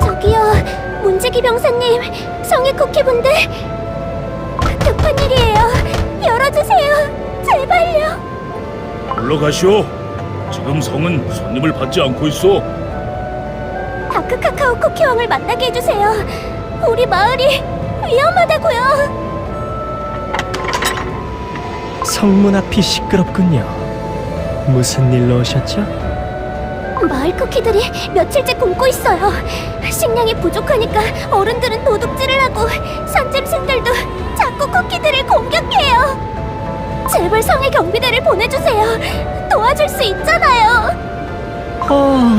저기요, 문지기 병사님, 성의 쿠키분들. 급한 일이에요. 열어주세요. 제발요. 올라가시오. 지금 성은 손님을 받지 않고 있어. 다크 카카오 쿠키왕을 만나게 해주세요. 우리 마을이 위험하다고요. 성문 앞이 시끄럽군요. 무슨 일로 오셨죠? 마을 쿠키들이 며칠째 굶고 있어요. 식량이 부족하니까 어른들은 도둑질을 하고 산짐승들도 자꾸 쿠키들을 공격해요. 제발 성의 경비대를 보내주세요. 도와줄 수 있잖아요.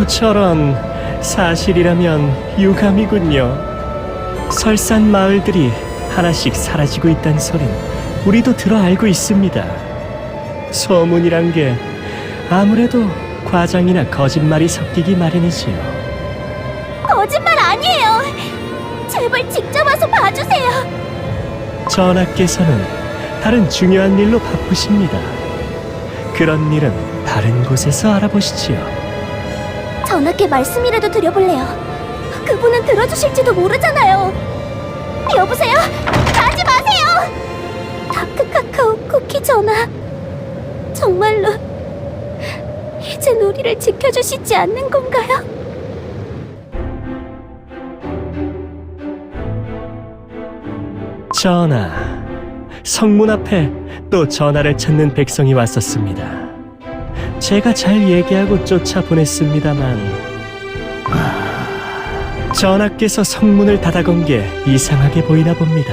저런. 사실이라면 유감이군요. 설산 마을들이 하나씩 사라지고 있다는 소린 우리도 들어 알고 있습니다. 소문이란 게 아무래도 과장이나 거짓말이 섞이기 마련이지요. 거짓말 아니에요. 제발 직접 와서 봐주세요. 전하께서는 다른 중요한 일로 바쁘십니다. 그런 일은 다른 곳에서 알아보시지요. 전하께 말씀이라도 드려볼래요. 그분은 들어주실지도 모르잖아요. 여보세요? 가지 마세요! 다크 카카오 쿠키 전하, 정말로 이젠 우리를 지켜주시지 않는 건가요? 전하, 성문 앞에 또 전하를 찾는 백성이 왔었습니다. 제가 잘 얘기하고 쫓아보냈습니다만 전하께서 성문을 닫아건 게 이상하게 보이나 봅니다.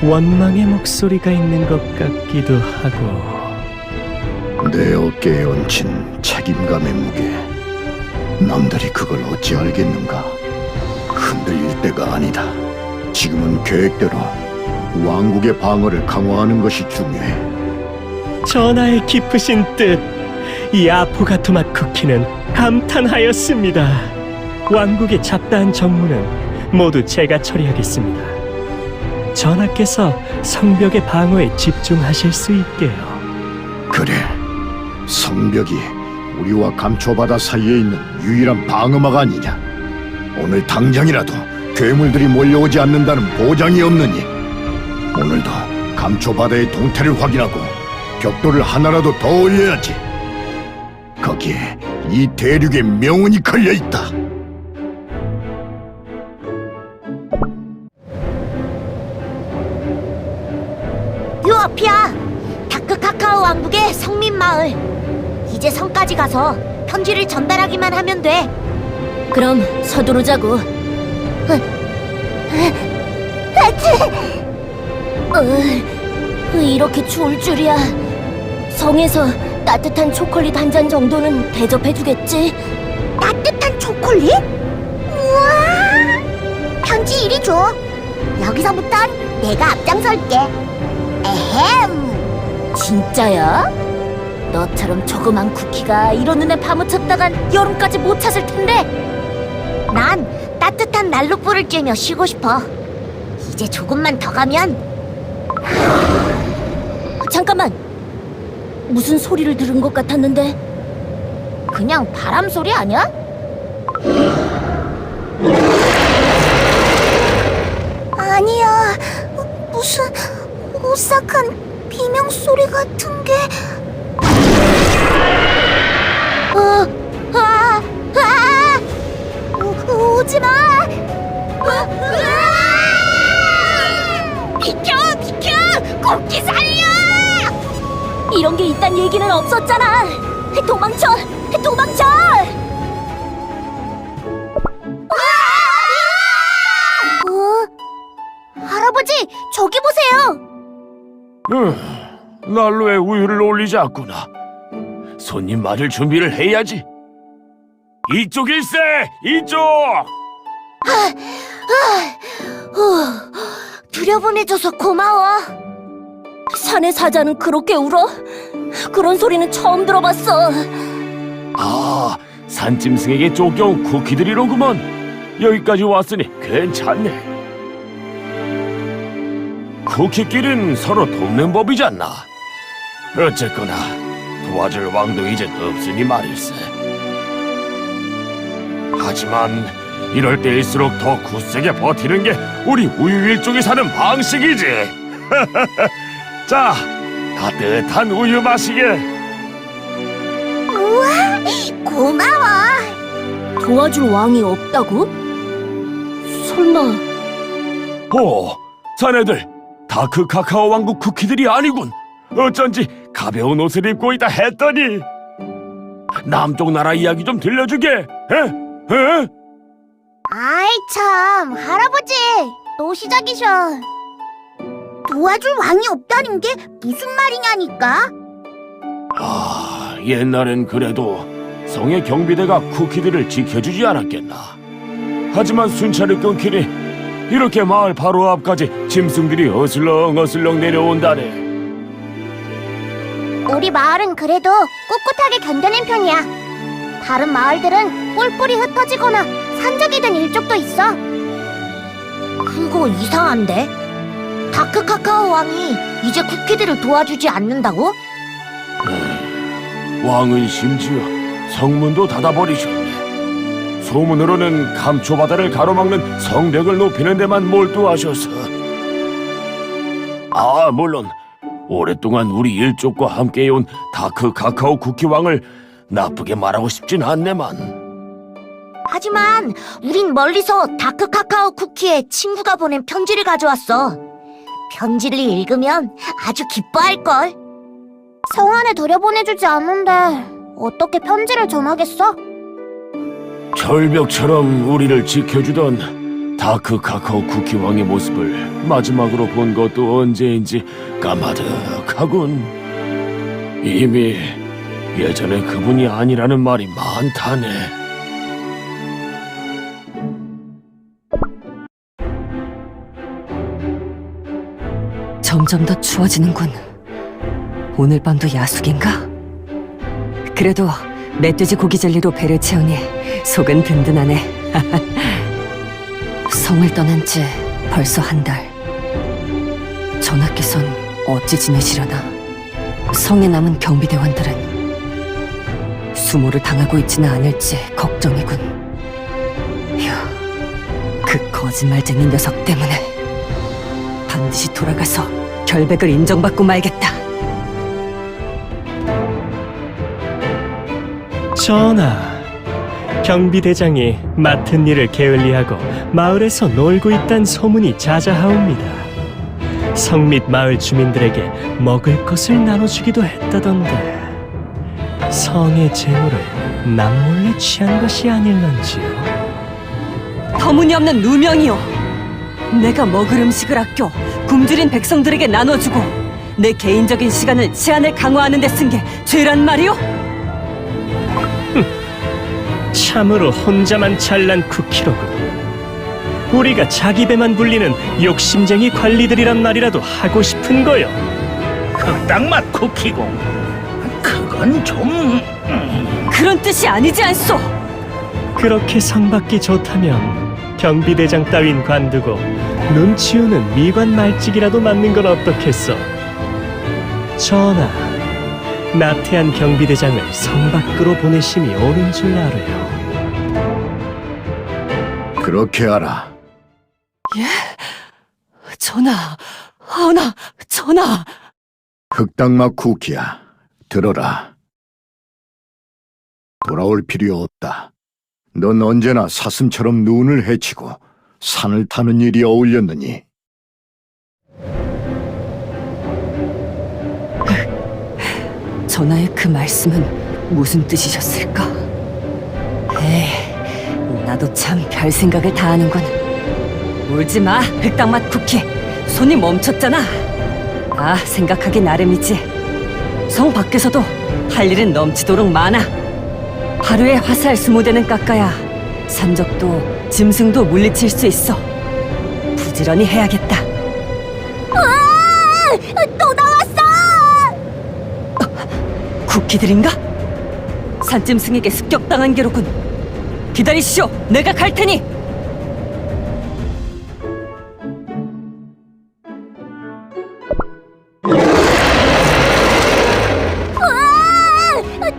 원망의 목소리가 있는 것 같기도 하고. 내 어깨에 얹힌 책임감의 무게, 남들이 그걸 어찌 알겠는가? 흔들릴 때가 아니다. 지금은 계획대로 왕국의 방어를 강화하는 것이 중요해. 전하의 깊으신 뜻, 이 아포가토맛 쿠키는 감탄하였습니다. 왕국의 잡다한 정무는 모두 제가 처리하겠습니다. 전하께서 성벽의 방어에 집중하실 수 있게요. 그래, 성벽이 우리와 감초바다 사이에 있는 유일한 방어막 아니냐? 오늘 당장이라도 괴물들이 몰려오지 않는다는 보장이 없느니 오늘도 감초바다의 동태를 확인하고 벽돌을 하나라도 더 올려야지. 거기에 이 대륙의 명운이 걸려있다. 요 앞이야. 다크 카카오 왕국의 성민마을. 이제 성까지 가서 편지를 전달하기만 하면 돼. 그럼 서두르자고. 이렇게 추울 줄이야. 성에서 따뜻한 초콜릿 한 잔 정도는 대접해주겠지. 따뜻한 초콜릿? 우와! 편지 이리 줘. 여기서부턴 내가 앞장설게. 에헴. 진짜야? 너처럼 조그만 쿠키가 이런 눈에 파묻혔다간 여름까지 못 찾을 텐데. 난 따뜻한 난로불을 쬐며 쉬고 싶어. 이제 조금만 더 가면. 잠깐만. 무슨 소리를 들은 것 같았는데. 그냥 바람 소리 아니야? 아니야. 무슨 오싹한 비명 소리 같은 게. 오지 마. 비켜, 비켜! 쿠키 살려! 이런 게 있단 얘기는 없었잖아. 도망쳐, 도망쳐! 할아버지, 저기 보세요. 난로에 우유를 올리자꾸나. 손님 맞을 준비를 해야지. 이쪽일세! 이쪽! 들여보내줘서 고마워. 산의 사자는 그렇게 울어? 그런 소리는 처음 들어봤어. 아, 산짐승에게 쫓겨온 쿠키들이로구먼. 여기까지 왔으니 괜찮네. 쿠키끼리는 서로 돕는 법이잖아. 어쨌거나 도와줄 왕도 이제 없으니 말일세. 하지만 이럴 때일수록 더 굳세게 버티는 게 우리 우유일족이 사는 방식이지. 자, 따뜻한 우유 마시게. 우와, 고마워. 도와줄 왕이 없다고? 설마 자네들 다크 카카오 왕국 쿠키들이 아니군. 어쩐지 가벼운 옷을 입고 있다 했더니. 남쪽 나라 이야기 좀 들려주게. 에? 아이 참, 할아버지 또 시작이셔. 도와줄 왕이 없다는 게 무슨 말이냐니까? 옛날엔 그래도 성의 경비대가 쿠키들을 지켜주지 않았겠나. 하지만 순찰을 끊기니 이렇게 마을 바로 앞까지 짐승들이 어슬렁어슬렁 내려온다네. 우리 마을은 그래도 꿋꿋하게 견뎌낸 편이야. 다른 마을들은 뿔뿔이 흩어지거나 산적이 된 일족도 있어. 그거 이상한데? 다크 카카오 왕이 이제 쿠키들을 도와주지 않는다고? 왕은 심지어 성문도 닫아버리셨네. 소문으로는 감초바다를 가로막는 성벽을 높이는 데만 몰두하셔서. 물론 오랫동안 우리 일족과 함께해온 다크 카카오 쿠키 왕을 나쁘게 말하고 싶진 않네만. 하지만 우린 멀리서 다크 카카오 쿠키에 친구가 보낸 편지를 가져왔어. 편지를 읽으면 아주 기뻐할걸. 성 안에 들여보내주지 않는데 어떻게 편지를 전하겠어? 절벽처럼 우리를 지켜주던 다크 카카오 쿠키 왕의 모습을 마지막으로 본 것도 언제인지 까마득하군. 이미 예전에 그분이 아니라는 말이 많다네. 점점 더 추워지는군. 오늘 밤도 야숙인가? 그래도 멧돼지 고기 젤리로 배를 채우니 속은 든든하네. 성을 떠난 지 벌써 한 달. 전하께선 어찌 지내시려나? 성에 남은 경비대원들은 수모를 당하고 있지는 않을지 걱정이군. 휴, 그 거짓말쟁이 녀석 때문에 반드시 돌아가서 결백을 인정받고 말겠다. 전하, 경비대장이 맡은 일을 게을리하고 마을에서 놀고 있단 소문이 자자하옵니다. 성 및 마을 주민들에게 먹을 것을 나눠주기도 했다던데 성의 재물을 남몰래 취한 것이 아닐런지요? 터무니없는 누명이요. 내가 먹을 음식을 아껴 굶주린 백성들에게 나눠주고 내 개인적인 시간을 제한을 강화하는 데 쓴 게 죄란 말이오? 참으로 혼자만 잘난 쿠키로군. 우리가 자기 배만 불리는 욕심쟁이 관리들이란 말이라도 하고 싶은 거요. 흑당맛 쿠키공. 그건 좀... 그런 뜻이 아니지 않소? 그렇게 성받기 좋다면 경비대장 따윈 관두고 눈 치우는 미관 말직이라도 맡는 건 어떻겠어? 전하, 나태한 경비대장을 성 밖으로 보내심이 옳은 줄 알아요. 그렇게 하라. 전하, 전하. 흑당맛 쿠키야, 들어라. 돌아올 필요 없다. 넌 언제나 사슴처럼 눈을 헤치고 산을 타는 일이 어울렸느니. 전하의 그 말씀은 무슨 뜻이셨을까? 나도 참 별 생각을 다 하는군. 울지 마, 흑당맛 쿠키. 손이 멈췄잖아. 생각하기 나름이지. 성 밖에서도 할 일은 넘치도록 많아. 하루에 화살 20대는 깎아야 산적도 짐승도 물리칠 수 있어. 부지런히 해야겠다. 또 나왔어! 쿠키들인가? 산짐승에게 습격당한 게로군. 기다리시오, 내가 갈 테니.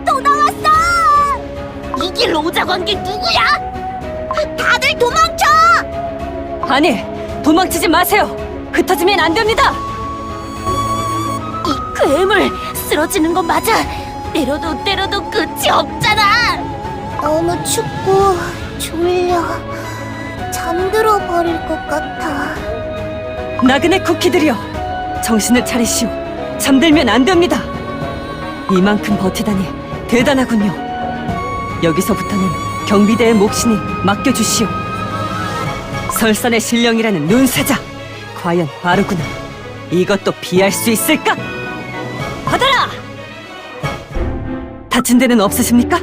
또 나왔어! 이 길로 오자고 한 게 누구야? 다들 도망쳐! 아니, 도망치지 마세요. 흩어지면 안 됩니다. 이 괴물 쓰러지는 거 맞아. 때려도 끝이 없잖아. 너무 춥고 졸려. 잠들어 버릴 것 같아. 나그네 쿠키들이여, 정신을 차리시오. 잠들면 안 됩니다. 이만큼 버티다니 대단하군요. 여기서부터는 경비대의 몫이니 맡겨주시오. 설산의 신령이라는 눈세자, 과연 바르구나. 이것도 피할 수 있을까? 받아라! 다친 데는 없으십니까?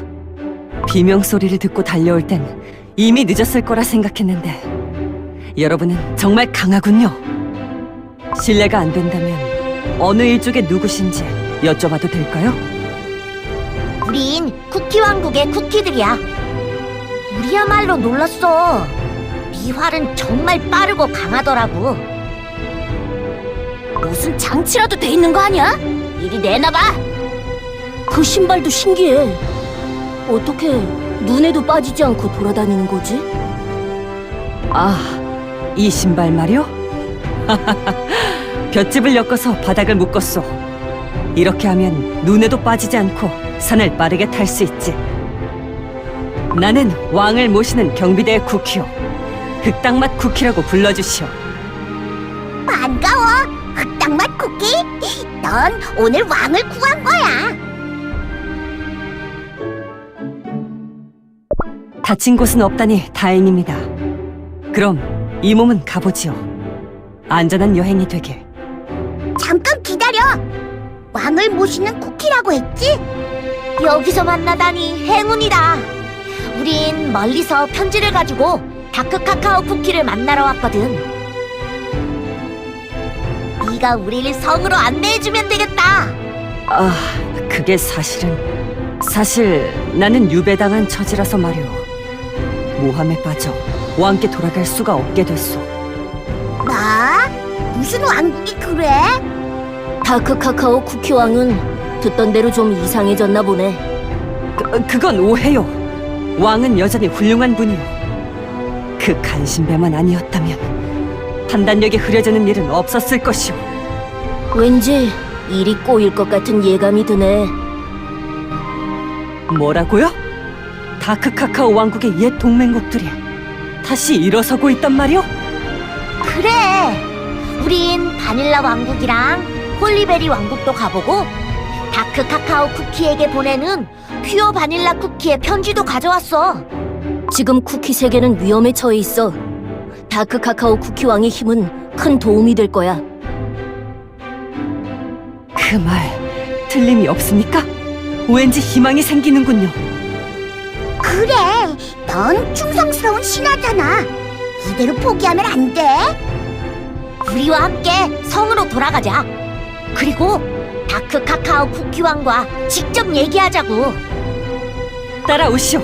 비명 소리를 듣고 달려올 땐 이미 늦었을 거라 생각했는데 여러분은 정말 강하군요. 실례가 안 된다면 어느 일족의 누구신지 여쭤봐도 될까요? 우린 쿠키 왕국의 쿠키들이야. 우리야말로 놀랐어. 네 활은 정말 빠르고 강하더라고. 무슨 장치라도 돼 있는 거 아니야? 이리 내놔봐. 그 신발도 신기해. 어떻게 눈에도 빠지지 않고 돌아다니는 거지? 아, 이 신발 말이요? 볏짚을 엮어서 바닥을 묶었소. 이렇게 하면 눈에도 빠지지 않고 산을 빠르게 탈 수 있지. 나는 왕을 모시는 경비대의 쿠키요. 흑당맛 쿠키라고 불러주시오. 반가워, 흑당맛 쿠키. 넌 오늘 왕을 구한 거야. 다친 곳은 없다니 다행입니다. 그럼 이 몸은 가보지요. 안전한 여행이 되길. 잠깐 기다려. 왕을 모시는 쿠키라고 했지? 여기서 만나다니 행운이다. 우린 멀리서 편지를 가지고 다크 카카오 쿠키를 만나러 왔거든. 네가 우리를 성으로 안내해주면 되겠다. 아, 그게 사실 나는 유배당한 처지라서 말이오. 모함에 빠져 왕께 돌아갈 수가 없게 됐소. 나? 무슨 왕국이 그래? 다크 카카오 쿠키 왕은 듣던 대로 좀 이상해졌나 보네. 그건 오해요. 왕은 여전히 훌륭한 분이요. 그 간신배만 아니었다면 판단력이 흐려지는 일은 없었을 것이오. 왠지 일이 꼬일 것 같은 예감이 드네. 뭐라고요? 다크 카카오 왕국의 옛 동맹국들이 다시 일어서고 있단 말이오? 그래. 우린 바닐라 왕국이랑 홀리베리 왕국도 가보고 다크 카카오 쿠키에게 보내는 퓨어 바닐라 쿠키의 편지도 가져왔어. 지금 쿠키 세계는 위험에 처해 있어. 다크 카카오 쿠키 왕의 힘은 큰 도움이 될 거야. 그 말 틀림이 없습니까? 왠지 희망이 생기는군요. 그래, 넌 충성스러운 신하잖아. 이대로 포기하면 안 돼. 우리와 함께 성으로 돌아가자. 그리고 다크 카카오 쿠키왕과 직접 얘기하자고. 따라오시오.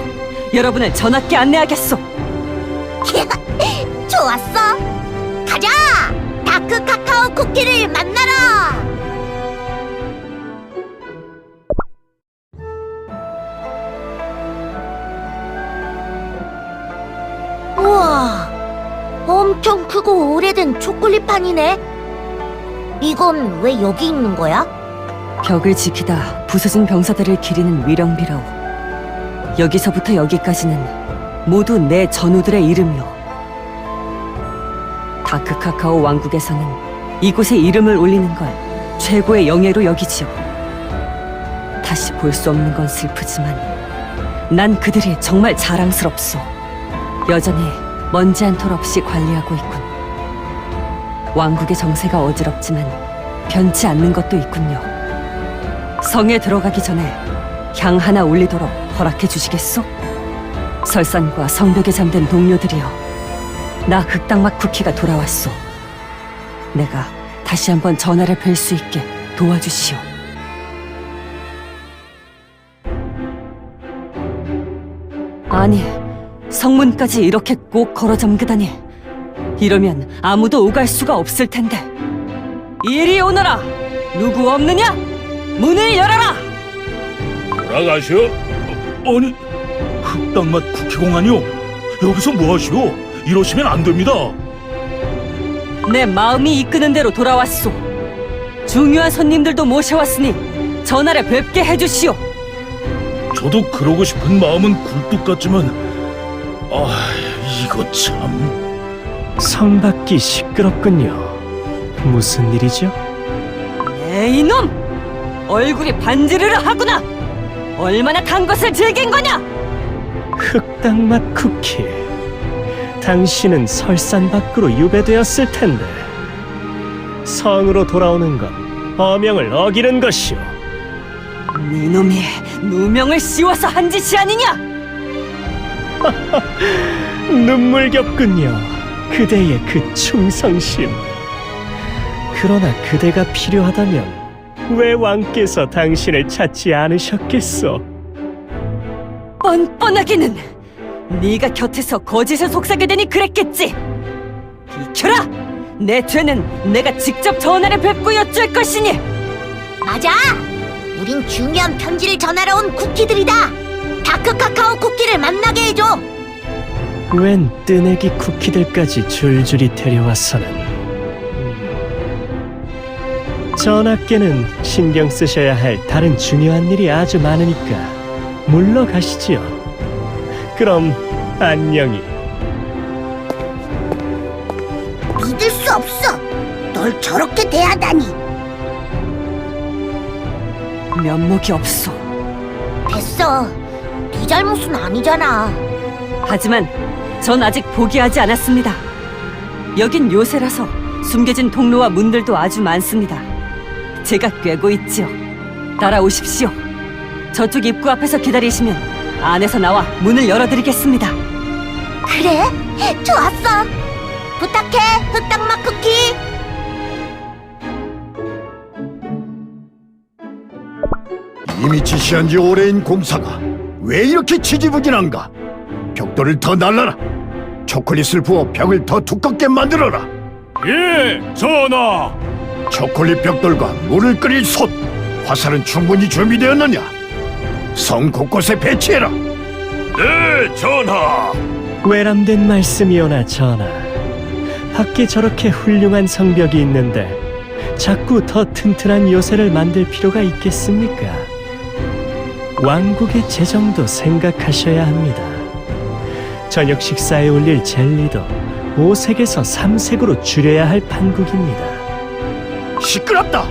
여러분을 전학께 안내하겠소. 좋았어. 가자. 다크 카카오 쿠키를 만나러. 우와, 엄청 크고 오래된 초콜릿판이네. 이건 왜 여기 있는 거야? 벽을 지키다 부서진 병사들을 기리는 위령비라오. 여기서부터 여기까지는 모두 내 전우들의 이름이오. 다크 카카오 왕국에서는 이곳에 이름을 올리는 걸 최고의 영예로 여기지요. 다시 볼 수 없는 건 슬프지만 난 그들이 정말 자랑스럽소. 여전히 먼지 한 톨 없이 관리하고 있군. 왕국의 정세가 어지럽지만 변치 않는 것도 있군요. 성에 들어가기 전에 향 하나 올리도록 허락해 주시겠소? 설산과 성벽에 잠든 동료들이여, 나 흑당맛 쿠키가 돌아왔소. 내가 다시 한번 전하를 뵐 수 있게 도와주시오. 아니, 성문까지 이렇게 꼭 걸어 잠그다니. 이러면 아무도 오갈 수가 없을 텐데. 이리 오너라! 누구 없느냐? 문을 열어라! 돌아가시오. 아니, 흑당맛 쿠키공 아니오? 여기서 뭐 하시오? 이러시면 안 됩니다. 내 마음이 이끄는 대로 돌아왔소. 중요한 손님들도 모셔왔으니 전하를 뵙게 해주시오. 저도 그러고 싶은 마음은 굴뚝 같지만, 이거 참. 성 밖이 시끄럽군요. 무슨 일이죠? 에이 이놈! 얼굴이 반지르르 하구나! 얼마나 단 것을 즐긴 거냐! 흑당맛 쿠키. 당신은 설산 밖으로 유배되었을 텐데 성으로 돌아오는 건 어명을 어기는 것이오. 이놈이 누명을 씌워서 한 짓이 아니냐! 눈물겹군요. 그대의 그 충성심. 그러나 그대가 필요하다면 왜 왕께서 당신을 찾지 않으셨겠소? 뻔뻔하기는 네가 곁에서 거짓을 속삭여 대니 그랬겠지. 비켜라! 내 죄는 내가 직접 전하를 뵙고 여쭐 것이니. 맞아! 우린 중요한 편지를 전하러 온 쿠키들이다! 다크 카카오 쿠키를 만나게 해줘! 웬 뜨내기 쿠키들까지 줄줄이 데려와서는. 전하께는 신경 쓰셔야 할 다른 중요한 일이 아주 많으니까 물러가시지요. 그럼 안녕히. 믿을 수 없어! 널 저렇게 대하다니! 면목이 없소. 됐어. 네 잘못은 아니잖아. 하지만 전 아직 포기하지 않았습니다. 여긴 요새라서 숨겨진 통로와 문들도 아주 많습니다. 제가 꿰고 있지요. 따라오십시오. 저쪽 입구 앞에서 기다리시면 안에서 나와 문을 열어드리겠습니다. 그래? 좋았어. 부탁해, 흑당맛 쿠키. 이미 지시한 지 오래인 공사가 왜 이렇게 지지부진한가? 벽돌을 더 날라라. 초콜릿을 부어 벽을 더 두껍게 만들어라. 예, 전하. 초콜릿 벽돌과 물을 끓일 솥, 화살은 충분히 준비되었느냐? 성 곳곳에 배치해라. 네, 전하. 외람된 말씀이오나 전하. 밖에 저렇게 훌륭한 성벽이 있는데 자꾸 더 튼튼한 요새를 만들 필요가 있겠습니까? 왕국의 재정도 생각하셔야 합니다. 저녁 식사에 올릴 젤리도 5색에서 3색으로 줄여야 할 판국입니다. 시끄럽다.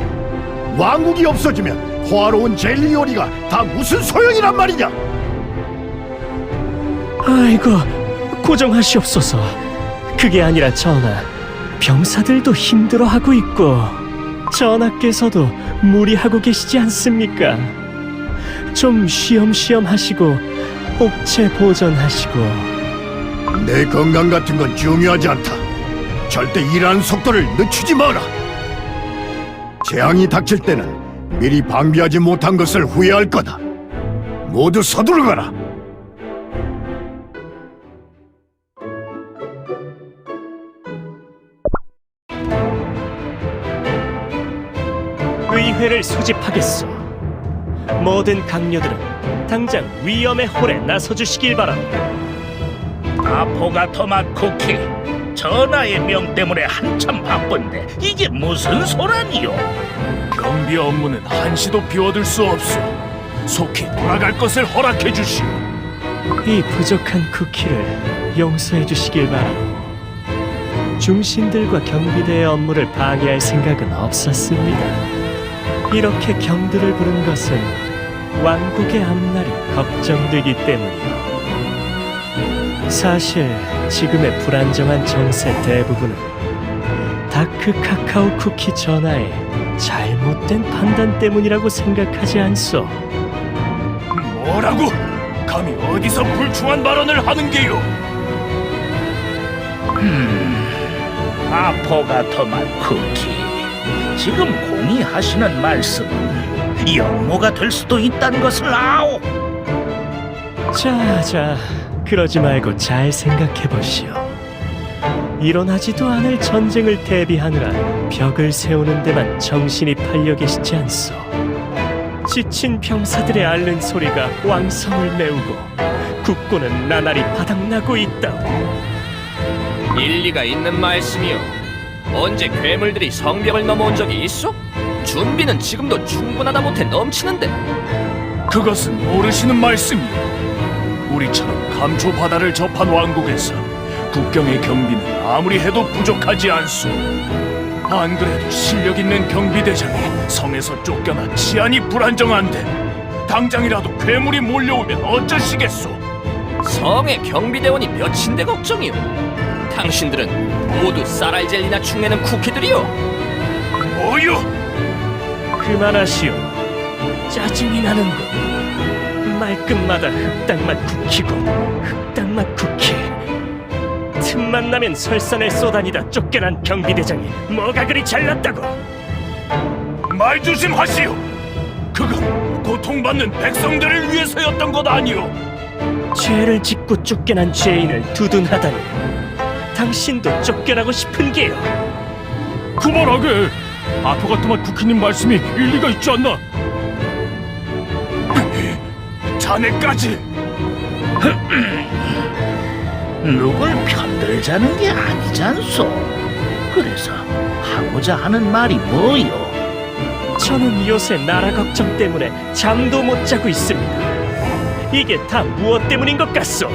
왕국이 없어지면 호화로운 젤리 요리가 다 무슨 소용이란 말이냐? 아이고, 고정하시옵소서. 그게 아니라 전하, 병사들도 힘들어하고 있고 전하께서도 무리하고 계시지 않습니까? 좀 쉬엄쉬엄 하시고 옥체 보존하시고. 내 건강 같은 건 중요하지 않다. 절대 일하는 속도를 늦추지 마라. 재앙이 닥칠 때는 미리 방비하지 못한 것을 후회할 거다. 모두 서두르거라. 의회를 소집하겠소. 모든 강료들은 당장 위험의 홀에 나서주시길 바랍니다. 아포가토맛 쿠키. 전하의 명 때문에 한참 바쁜데 이게 무슨 소란이요? 경비 업무는 한시도 비워둘 수 없소. 속히 돌아갈 것을 허락해 주시오. 이 부족한 쿠키를 용서해 주시길 바랍니다. 중신들과 경비대의 업무를 방해할 생각은 없었습니다. 이렇게 경들을 부른 것은 왕국의 앞날이 걱정되기 때문이요. 사실 지금의 불안정한 정세 대부분은 다크 카카오 쿠키 전하의 잘못된 판단 때문이라고 생각하지 않소? 뭐라고? 감히 어디서 불충한 발언을 하는 게요? 아포가토맛 쿠키. 지금 공의하시는 말씀은 영모가 될 수도 있다는 것을 아오. 자, 그러지 말고 잘 생각해 보시오. 일어나지도 않을 전쟁을 대비하느라 벽을 세우는 데만 정신이 팔려 계시지 않소. 지친 병사들의 앓는 소리가 왕성을 메우고 국고는 나날이 바닥나고 있다. 일리가 있는 말씀이요. 언제 괴물들이 성벽을 넘어온 적이 있어? 준비는 지금도 충분하다 못해 넘치는데. 그것은 모르시는 말씀이요. 우리처럼 감초 바다를 접한 왕국에서 국경의 경비는 아무리 해도 부족하지 않소. 안 그래도 실력 있는 경비대장이 성에서 쫓겨나 치안이 불안정한데 당장이라도 괴물이 몰려오면 어쩌시겠소? 성의 경비대원이 몇인데 걱정이요. 당신들은 모두 쌀알젤리나 축내는 쿠키들이요. 뭐요? 그만하시오. 짜증이 나는군. 말끝마다 흑당맛 쿠키고 흑당맛 쿠키. 틈만 나면 설산을 쏘다니다 쫓겨난 경비대장이 뭐가 그리 잘났다고. 말 조심하시오. 그건 고통받는 백성들을 위해서였던 것 아니오. 죄를 짓고 쫓겨난 죄인을 두둔하다니. 당신도 쫓겨나고 싶은 게요. 그만하게. 아토가토맛 쿠키님 말씀이 일리가 있지 않나? 자네까지. 누굴 편들자는 게 아니잖소. 그래서 하고자 하는 말이 뭐요? 저는 요새 나라 걱정 때문에 잠도 못 자고 있습니다. 이게 다 무엇 때문인 것 같소?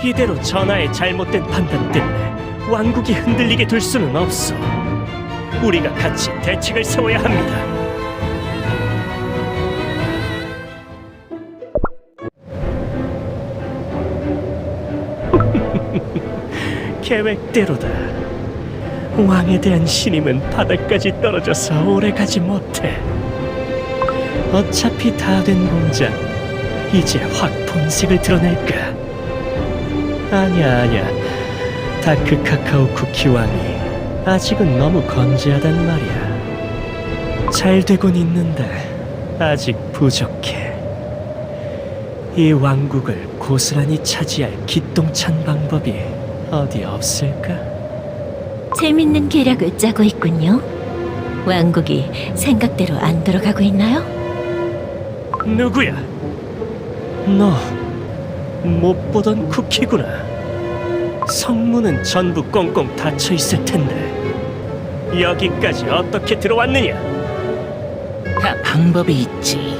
이대로 전하의 잘못된 판단 때문에 왕국이 흔들리게 둘 수는 없어. 우리가 같이 대책을 세워야 합니다. 계획대로다. 왕에 대한 신임은 바닥까지 떨어져서 오래가지 못해. 어차피 다 된 공장, 이제 확 본색을 드러낼까? 아니야. 다크 카카오 쿠키 왕이 아직은 너무 건재하단 말이야. 잘 되곤 있는데 아직 부족해. 이 왕국을 고스란히 차지할 기똥찬 방법이 어디 없을까? 재밌는 계략을 짜고 있군요. 왕국이 생각대로 안 돌아가고 있나요? 누구야? 너 못 보던 쿠키구나. 성문은 전부 꽁꽁 닫혀 있을 텐데 여기까지 어떻게 들어왔느냐? 다 방법이 있지.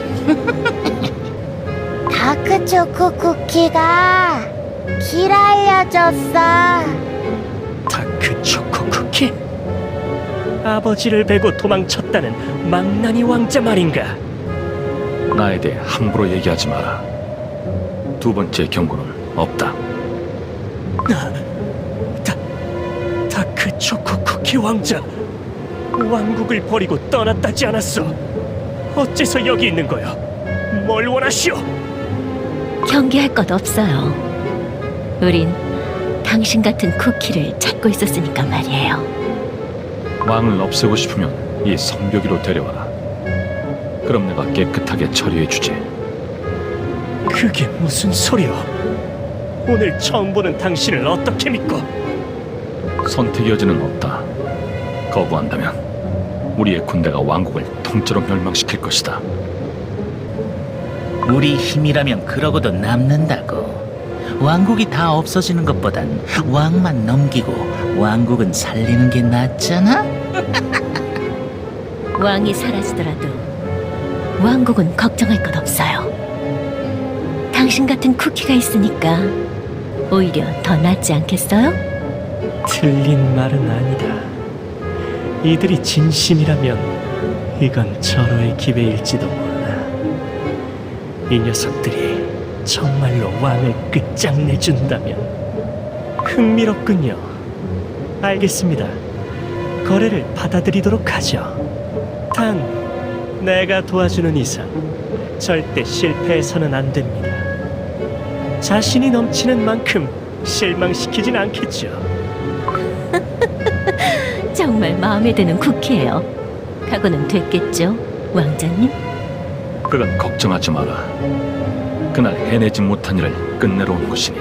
다크초코 쿠키가 길 알려줬어. 다크 초코 쿠키? 아버지를 베고 도망쳤다는 망나니 왕자 말인가? 나에 대해 함부로 얘기하지 마라. 두 번째 경고는 없다. 다크 초코 쿠키 왕자, 왕국을 버리고 떠났다지 않았어? 어째서 여기 있는 거야? 뭘 원하시오? 경계할 것 없어요. 우린 당신 같은 쿠키를 찾고 있었으니까 말이에요. 왕을 없애고 싶으면 이 성벽이로 데려와라. 그럼 내가 깨끗하게 처리해주지. 그게 무슨 소리야? 오늘 처음 보는 당신을 어떻게 믿고? 선택의 여지는 없다. 거부한다면 우리의 군대가 왕국을 통째로 멸망시킬 것이다. 우리 힘이라면 그러고도 남는다고. 왕국이 다 없어지는 것보단 왕만 넘기고 왕국은 살리는 게 낫잖아? 왕이 사라지더라도 왕국은 걱정할 것 없어요. 당신 같은 쿠키가 있으니까 오히려 더 낫지 않겠어요? 틀린 말은 아니다. 이들이 진심이라면 이건 절호의 기회일지도 몰라. 이 녀석들이 정말로 왕을 끝장내준다면 흥미롭군요. 알겠습니다. 거래를 받아들이도록 하죠. 단, 내가 도와주는 이상 절대 실패해서는 안 됩니다. 자신이 넘치는 만큼 실망시키진 않겠죠. 정말 마음에 드는 쿠키예요. 각오는 됐겠죠, 왕자님? 그건 걱정하지 마라. 그날 해내지 못한 일을 끝내러 온 것이니.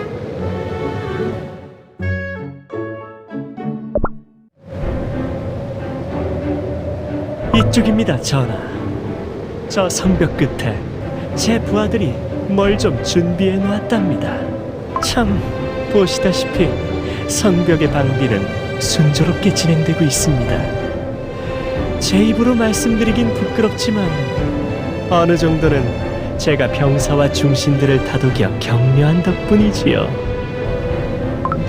이쪽입니다, 전하. 저 성벽 끝에 제 부하들이 뭘 좀 준비해 놨답니다. 참, 보시다시피 성벽의 방비는 순조롭게 진행되고 있습니다. 제 입으로 말씀드리긴 부끄럽지만 어느 정도는 제가 병사와 중신들을 다독여 격려한 덕분이지요.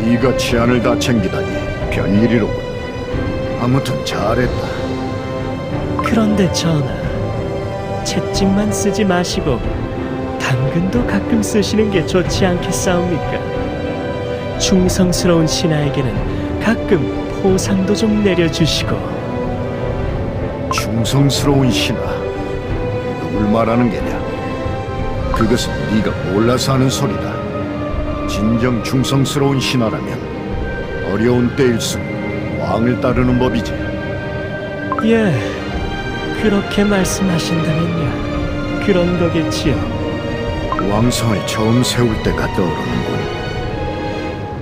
네가 치안을 다 챙기다니 별일이로군. 아무튼 잘했다. 그런데 전하, 채찍만 쓰지 마시고 당근도 가끔 쓰시는 게 좋지 않겠사옵니까? 충성스러운 신하에게는 가끔 포상도 좀 내려주시고. 충성스러운 신하. 누굴 말하는 게냐? 그것은 네가 몰라서 하는 소리다. 진정 충성스러운 신하라면 어려운 때일수록 왕을 따르는 법이지. 예, 그렇게 말씀하신다면요. 그런 거겠지요. 왕성을 처음 세울 때가 떠오르는군.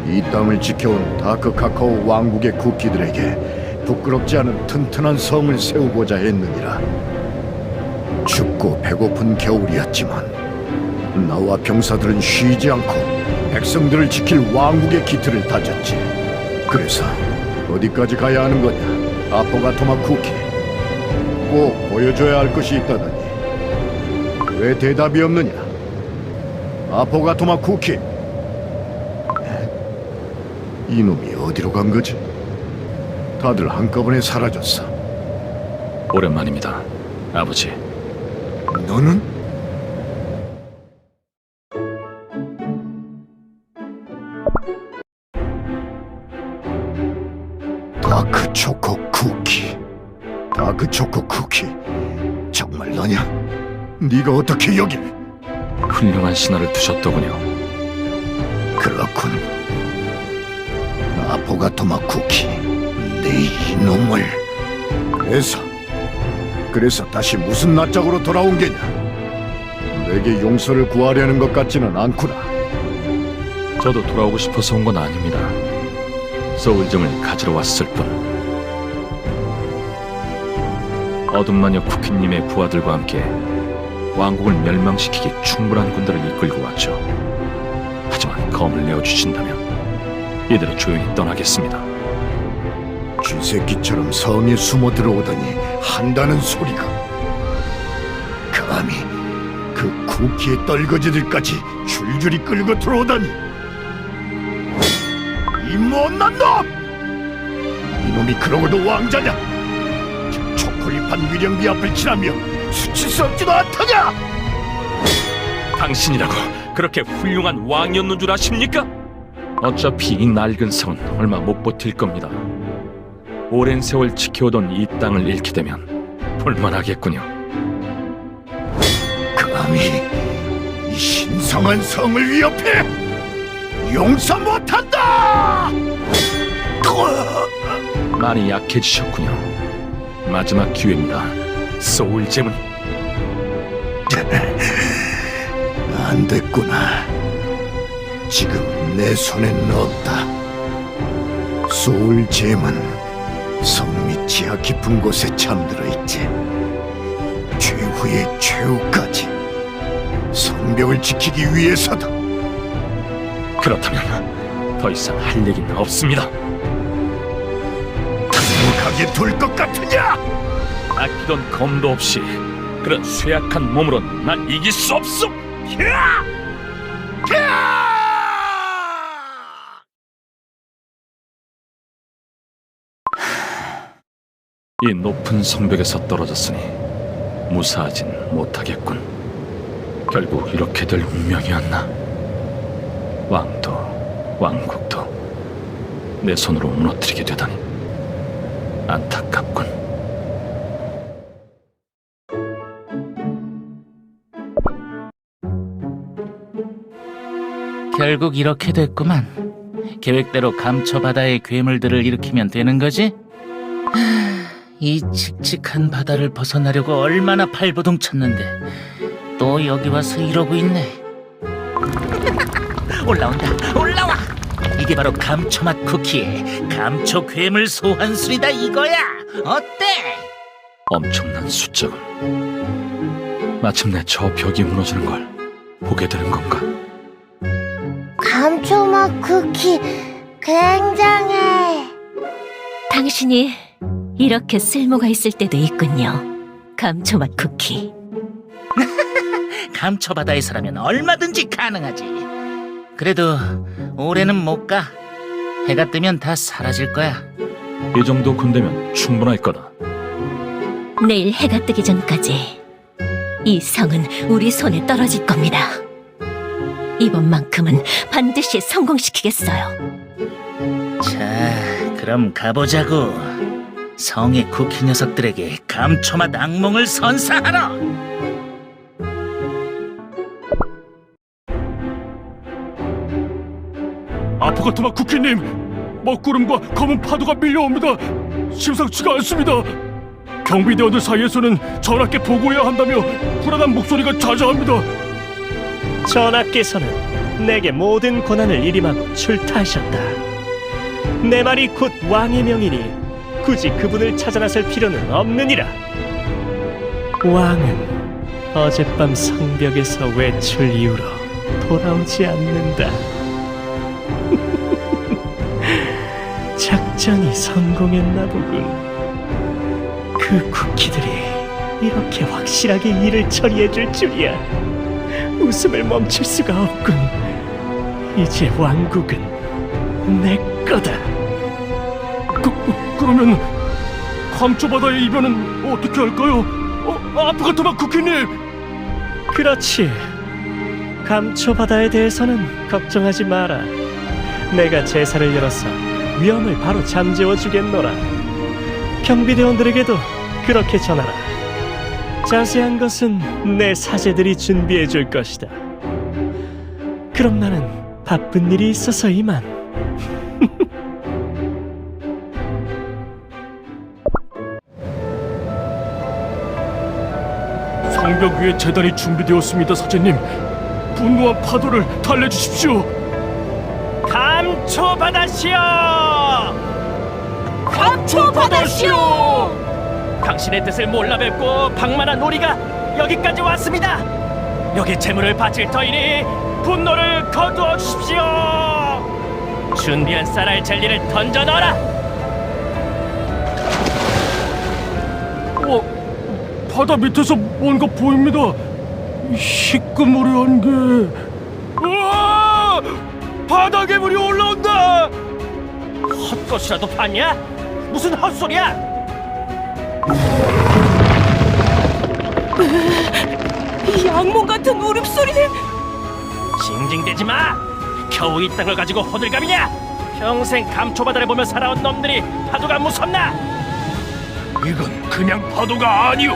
이 땅을 지켜온 다크 카카오 왕국의 쿠키들에게 부끄럽지 않은 튼튼한 성을 세우고자 했느니라. 춥고 배고픈 겨울이었지만 나와 병사들은 쉬지 않고 백성들을 지킬 왕국의 기틀을 다졌지. 그래서 어디까지 가야 하는 거냐, 아포가토마 쿠키? 꼭 보여줘야 할 것이 있다더니 왜 대답이 없느냐, 아포가토마 쿠키? 이놈이 어디로 간 거지? 다들 한꺼번에 사라졌어. 오랜만입니다, 아버지. 너는? 다크 초코 쿠키. 다크 초코 쿠키. 정말 너냐? 네가 어떻게 여길? 훌륭한 신하를 두셨더군요. 그렇군. 아포가토마 쿠키. 네 이놈을. 그래서 다시 무슨 낯짝으로 돌아온 게냐? 내게 용서를 구하려는 것 같지는 않구나. 저도 돌아오고 싶어서 온 건 아닙니다. 소울점을 가지러 왔을 뿐. 어둠마녀 쿠키님의 부하들과 함께 왕국을 멸망시키기 충분한 군대를 이끌고 왔죠. 하지만 검을 내어주신다면 이대로 조용히 떠나겠습니다. 쥐새끼처럼 성에 숨어 들어오더니 한다는 소리가. 감히 그 쿠키의 떨거지들까지 줄줄이 끌고 들어오다니. 이 못난 놈! 이놈이 그러고도 왕자냐? 저 초콜릿판 위령비 앞을 지나며 수치스럽지도 않더냐? 당신이라고 그렇게 훌륭한 왕이었는 줄 아십니까? 어차피 이 낡은 성은 얼마 못 버틸 겁니다. 오랜 세월 지켜오던 이 땅을 잃게 되면 볼만하겠군요. 감히 이 신성한 성을 위협해! 용서 못한다! 많이 약해지셨군요. 마지막 기회입니다. 소울잼은 안 됐구나. 지금 내 손엔 없다. 소울잼은 성밑 지하 깊은 곳에 잠들어 있지. 최후의 최후까지 성벽을 지키기 위해서다. 그렇다면 더 이상 할 얘기는 없습니다. 가게 둘 것 같으냐? 아끼던 검도 없이 그런 쇠약한 몸으로 난 이길 수 없어. 이 높은 성벽에서 떨어졌으니 무사하진 못하겠군. 결국 이렇게 될 운명이었나? 왕도 왕국도 내 손으로 무너뜨리게 되다니 안타깝군. 결국 이렇게 됐구만. 계획대로 감초 바다의 괴물들을 일으키면 되는 거지? 이 칙칙한 바다를 벗어나려고 얼마나 발버둥 쳤는데 또 여기 와서 이러고 있네. 올라와. 이게 바로 감초맛 쿠키의 감초 괴물 소환술이다 이거야. 어때? 엄청난 숫자군. 마침내 저 벽이 무너지는 걸 보게 되는 건가? 감초맛 쿠키 굉장해. 당신이 이렇게 쓸모가 있을 때도 있군요. 감초맛 쿠키. 감초바다에서라면 얼마든지 가능하지. 그래도 올해는 못 가. 해가 뜨면 다 사라질 거야. 이 정도 군대면 충분할 거다. 내일 해가 뜨기 전까지 이 성은 우리 손에 떨어질 겁니다. 이번만큼은 반드시 성공시키겠어요. 자, 그럼 가보자고. 성의 쿠키 녀석들에게 감초맛 악몽을 선사하라. 아포가토마 쿠키님, 먹구름과 검은 파도가 밀려옵니다. 심상치가 않습니다. 경비대원들 사이에서는 전하께 보고해야 한다며 불안한 목소리가 자자합니다. 전하께서는 내게 모든 고난을 일임하고 출타하셨다. 내 말이 곧 왕의 명이니 굳이 그분을 찾아 나설 필요는 없느니라. 왕은 어젯밤 성벽에서 외출 이후로 돌아오지 않는다. 작전이 성공했나 보군. 그 쿠키들이 이렇게 확실하게 일을 처리해 줄 줄이야. 웃음을 멈출 수가 없군. 이제 왕국은 내 거다. 그러면 감초바다의 이변은 어떻게 할까요? 아포가토마 쿠키님! 그렇지. 감초바다에 대해서는 걱정하지 마라. 내가 제사를 열어서 위험을 바로 잠재워 주겠노라. 경비대원들에게도 그렇게 전하라. 자세한 것은 내 사제들이 준비해 줄 것이다. 그럼 나는 바쁜 일이 있어서 이만. 성벽 위에 재단이 준비되었습니다, 사제님. 분노한 파도를 달래주십시오. 감초바다시여! 감초바다시오! 당신의 뜻을 몰라 뵙고 방만한 우리가 여기까지 왔습니다. 여기 재물을 바칠 터이니 분노를 거두어 주십시오. 준비한 쌀알 젤리를 던져 넣어라. 바다 밑에서 뭔가 보입니다. 희끄무리한 게... 우와! 바다 괴물이 올라온다! 헛것이라도 봤냐? 무슨 헛소리야? 이 악몽 같은 울음소리는 징징대지 마! 겨우 이 땅을 가지고 호들갑이냐? 평생 감초바다를 보며 살아온 놈들이 파도가 무섭나? 이건 그냥 파도가 아니오.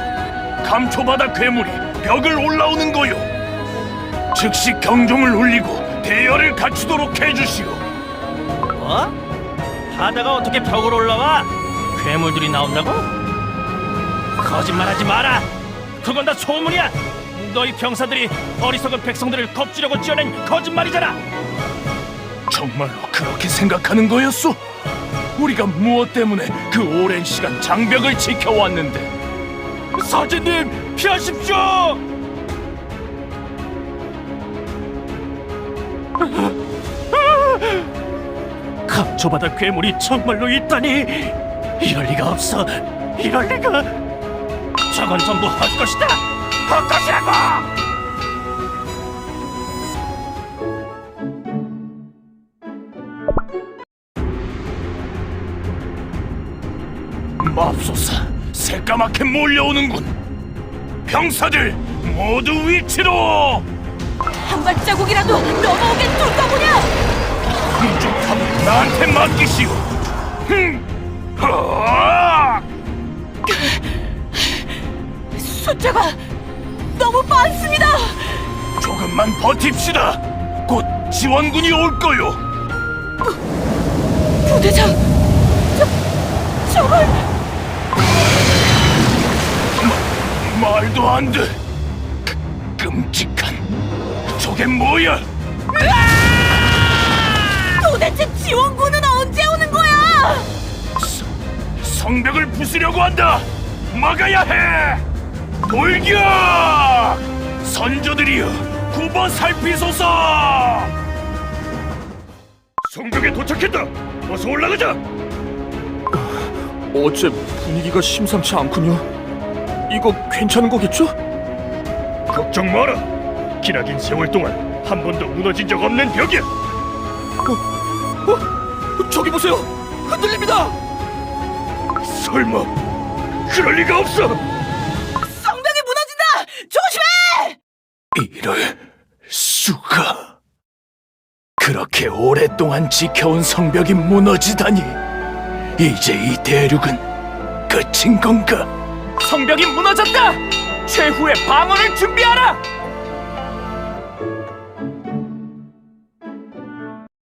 감초바다 괴물이 벽을 올라오는 거요. 즉시 경종을 울리고 대열을 갖추도록 해주시오. 뭐? 바다가 어떻게 벽을 올라와? 괴물들이 나온다고? 거짓말하지 마라! 그건 다 소문이야! 너희 병사들이 어리석은 백성들을 겁주려고 지어낸 거짓말이잖아! 정말로 그렇게 생각하는 거였소? 우리가 무엇 때문에 그 오랜 시간 장벽을 지켜왔는데. 사제님, 피하십시오! 감초바다 괴물이 정말로 있다니. 이럴 리가 없어. 이럴 리가. 저건 전부 헛것이다! 헛것이라고! 맙소사, 새까맣게 몰려오는군. 병사들 모두 위치로! 한 발자국이라도 넘어오게 둘 거구냐! 이쪽탑을 나한테 맡기시오. 숫자가 너무 많습니다. 조금만 버팁시다. 곧 지원군이 올 거요. 부대장, 저걸 말도 안 돼. 끔찍한. 저게 뭐야? 도대체 지원군은 언제 오는 거야? 성벽을 부수려고 한다. 막아야 해. 돌격! 선조들이여, 굽어 살피소서! 성벽에 도착했다. 어서 올라가자. 어째 분위기가 심상치 않군요. 이거 괜찮은 거겠죠? 걱정 마라. 기나긴 세월 동안 한 번도 무너진 적 없는 벽이야. 저기 보세요. 흔들립니다. 설마 그럴 리가 없어. 성벽이 무너진다! 조심해! 이럴 수가. 그렇게 오랫동안 지켜온 성벽이 무너지다니. 이제 이 대륙은 끝인 건가? 성벽이 무너졌다! 최후의 방어를 준비하라!